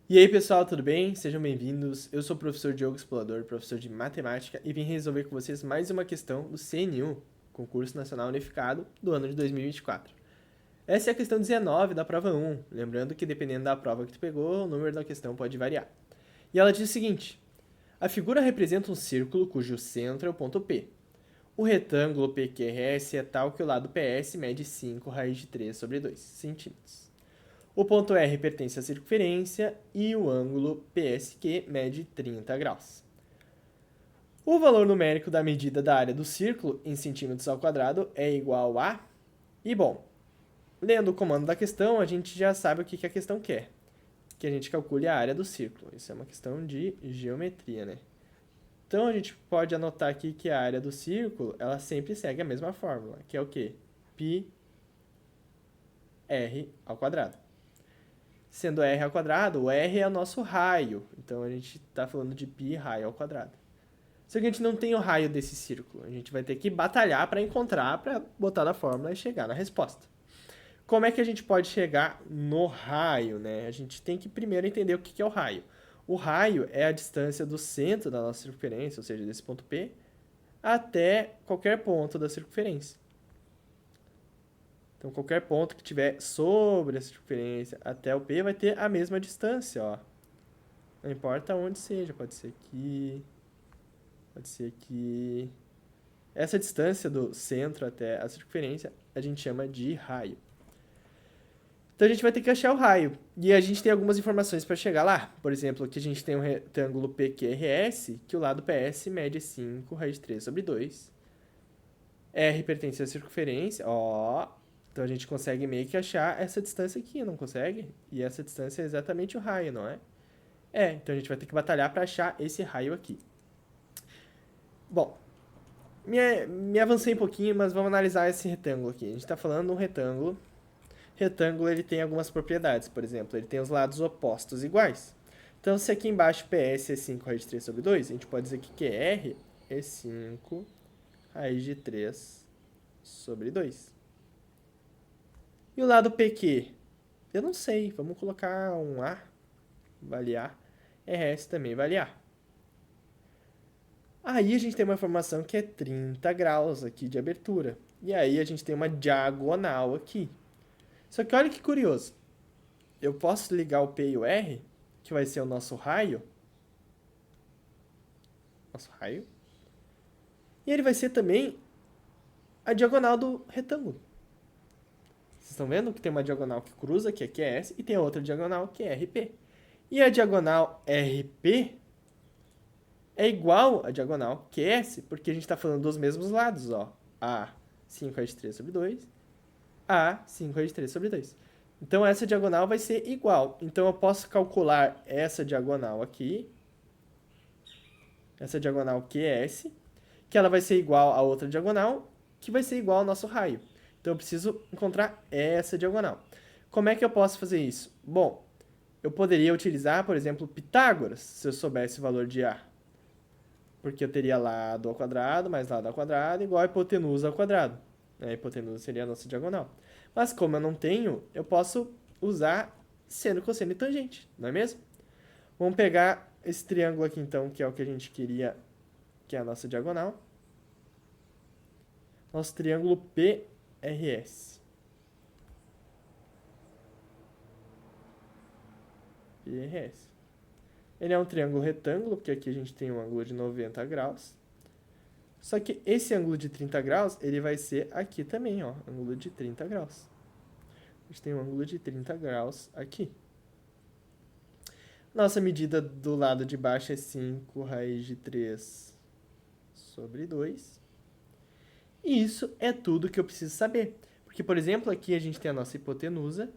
E aí, pessoal, tudo bem? Sejam bem-vindos. Eu sou o professor Diogo Explorador, professor de matemática, e vim resolver com vocês mais uma questão do CNU, Concurso Nacional Unificado, do ano de 2024. Essa é a questão 19 da prova 1, lembrando que dependendo da prova que tu pegou, o número da questão pode variar. E ela diz o seguinte: a figura representa um círculo cujo centro é o ponto P. O retângulo PQRS é tal que o lado PS mede 5 raiz de 3 sobre 2 centímetros. O ponto R pertence à circunferência e o ângulo PSQ mede 30 graus. O valor numérico da medida da área do círculo em centímetros ao quadrado é igual a... E bom, lendo o comando da questão, a gente já sabe o que a questão quer. Que a gente calcule a área do círculo. Isso é uma questão de geometria, né? Então a gente pode anotar aqui que a área do círculo, ela sempre segue a mesma fórmula, que é o quê? Π r ao quadrado. Sendo r ao quadrado, o r é o nosso raio. Então a gente está falando de π raio ao quadrado. Só que a gente não tem o raio desse círculo. A gente vai ter que batalhar para encontrar, para botar na fórmula e chegar na resposta. Como é que a gente pode chegar no raio, né? A gente tem que primeiro entender o que é o raio. O raio é a distância do centro da nossa circunferência, ou seja, desse ponto P, até qualquer ponto da circunferência. Então, qualquer ponto que tiver sobre a circunferência até o P vai ter a mesma distância, ó. Não importa onde seja, pode ser aqui, pode ser aqui. Essa distância do centro até a circunferência a gente chama de raio. Então a gente vai ter que achar o raio. E a gente tem algumas informações para chegar lá. Por exemplo, aqui a gente tem um retângulo PQRS, que o lado PS mede 5 raiz de 3 sobre 2. R pertence à circunferência, ó. Então a gente consegue meio que achar essa distância aqui, não consegue? E essa distância é exatamente o raio, não é? É, então a gente vai ter que batalhar para achar esse raio aqui. Bom, me avancei um pouquinho, mas vamos analisar esse retângulo aqui. A gente está falando de um retângulo. Retângulo ele tem algumas propriedades, por exemplo, ele tem os lados opostos iguais. Então, se aqui embaixo PS é 5 raiz de 3 sobre 2, a gente pode dizer que QR é 5 raiz de 3 sobre 2. E o lado PQ? Eu não sei, vamos colocar um A, vale A. RS também vale A. Aí a gente tem uma informação que é 30 graus aqui de abertura. E aí a gente tem uma diagonal aqui. Só que olha que curioso. Eu posso ligar o P e o R, que vai ser o nosso raio. Nosso raio. E ele vai ser também a diagonal do retângulo. Vocês estão vendo que tem uma diagonal que cruza, que é QS, e tem a outra diagonal que é RP. E a diagonal RP é igual à diagonal QS, porque a gente está falando dos mesmos lados, ó. A 5 raiz de 3 sobre 2, A 5 raiz de 3 sobre 2. Então essa diagonal vai ser igual. Então eu posso calcular essa diagonal aqui, essa diagonal QS, que ela vai ser igual a outra diagonal, que vai ser igual ao nosso raio. Então eu preciso encontrar essa diagonal. Como é que eu posso fazer isso? Bom, eu poderia utilizar, por exemplo, Pitágoras, se eu soubesse o valor de A. Porque eu teria lado ao quadrado mais lado ao quadrado igual a hipotenusa ao quadrado. A hipotenusa seria a nossa diagonal. Mas como eu não tenho, eu posso usar seno, cosseno e tangente, não é mesmo? Vamos pegar esse triângulo aqui então, que é o que a gente queria, que é a nossa diagonal. Nosso triângulo PRS. PRS. Ele é um triângulo retângulo, porque aqui a gente tem um ângulo de 90 graus. Só que esse ângulo de 30 graus, ele vai ser aqui também, ó, ângulo de 30 graus. A gente tem um ângulo de 30 graus aqui. Nossa medida do lado de baixo é 5 raiz de 3 sobre 2. E isso é tudo que eu preciso saber. Porque, por exemplo, aqui a gente tem a nossa hipotenusa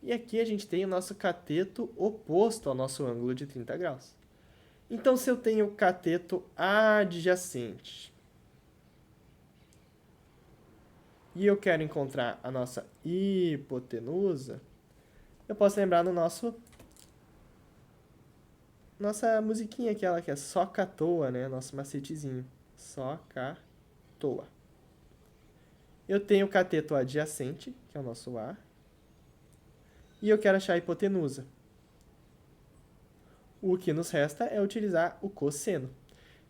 e aqui a gente tem o nosso cateto oposto ao nosso ângulo de 30 graus. Então, se eu tenho cateto adjacente e eu quero encontrar a nossa hipotenusa, eu posso lembrar no nossa musiquinha aquela que é soca à toa, né? Nosso macetezinho. Soca à toa. Eu tenho o cateto adjacente, que é o nosso A, e eu quero achar a hipotenusa. O que nos resta é utilizar o cosseno.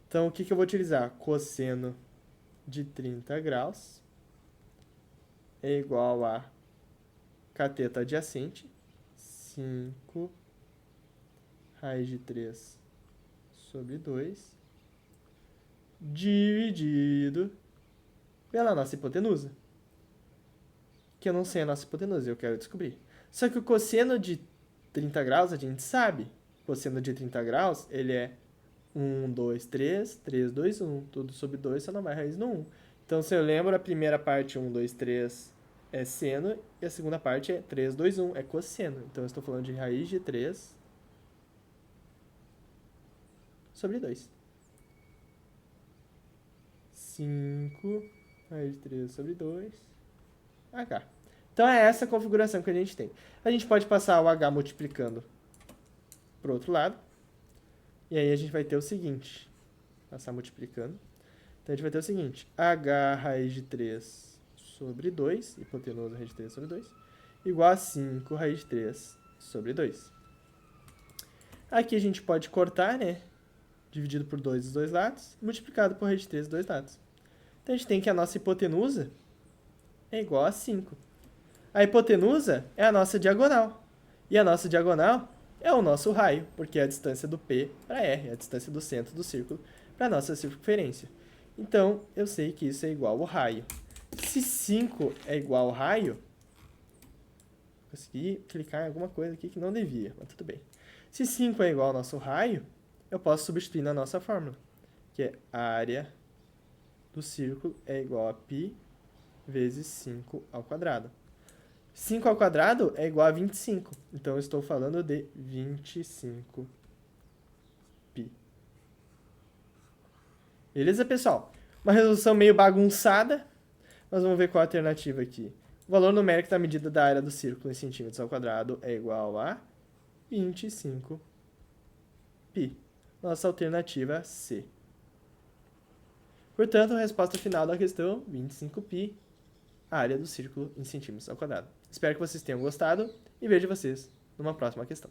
Então, o que eu vou utilizar? Cosseno de 30 graus é igual a cateto adjacente, 5 raiz de 3 sobre 2, dividido pela nossa hipotenusa. Que eu não sei a nossa hipotenusa, eu quero descobrir. Só que o cosseno de 30 graus, a gente sabe. O cosseno de 30 graus, ele é 1, 2, 3, 3, 2, 1. Tudo sobre 2, só não vai raiz no 1. Então, se eu lembro, a primeira parte, 1, 2, 3, é seno. E a segunda parte é 3, 2, 1, é cosseno. Então, eu estou falando de raiz de 3 sobre 2. 5 raiz de 3 sobre 2, h. Então, é essa a configuração que a gente tem. A gente pode passar o h multiplicando para o outro lado. E aí, a gente vai ter o seguinte. Passar multiplicando. Então, a gente vai ter o seguinte. H raiz de 3 sobre 2, hipotenusa raiz de 3 sobre 2, igual a 5 raiz de 3 sobre 2. Aqui a gente pode cortar, né? Dividido por 2 dos dois lados, multiplicado por raiz de 3 dos dois lados. Então, a gente tem que a nossa hipotenusa é igual a 5. A hipotenusa é a nossa diagonal. E a nossa diagonal é o nosso raio, porque é a distância do P para R, a distância do centro do círculo para a nossa circunferência. Então, eu sei que isso é igual ao raio. Se 5 é igual ao raio, consegui clicar em alguma coisa aqui que não devia, mas tudo bem. Se 5 é igual ao nosso raio, eu posso substituir na nossa fórmula, que é a área do círculo é igual a π vezes 5 ao quadrado. 5 ao quadrado é igual a 25, então eu estou falando de 25π. Beleza, pessoal? Uma resolução meio bagunçada, mas vamos ver qual a alternativa aqui. O valor numérico da medida da área do círculo em centímetros ao quadrado é igual a 25π. Nossa alternativa C. Portanto, a resposta final da questão, 25π, a área do círculo em centímetros ao quadrado. Espero que vocês tenham gostado e vejo vocês numa próxima questão.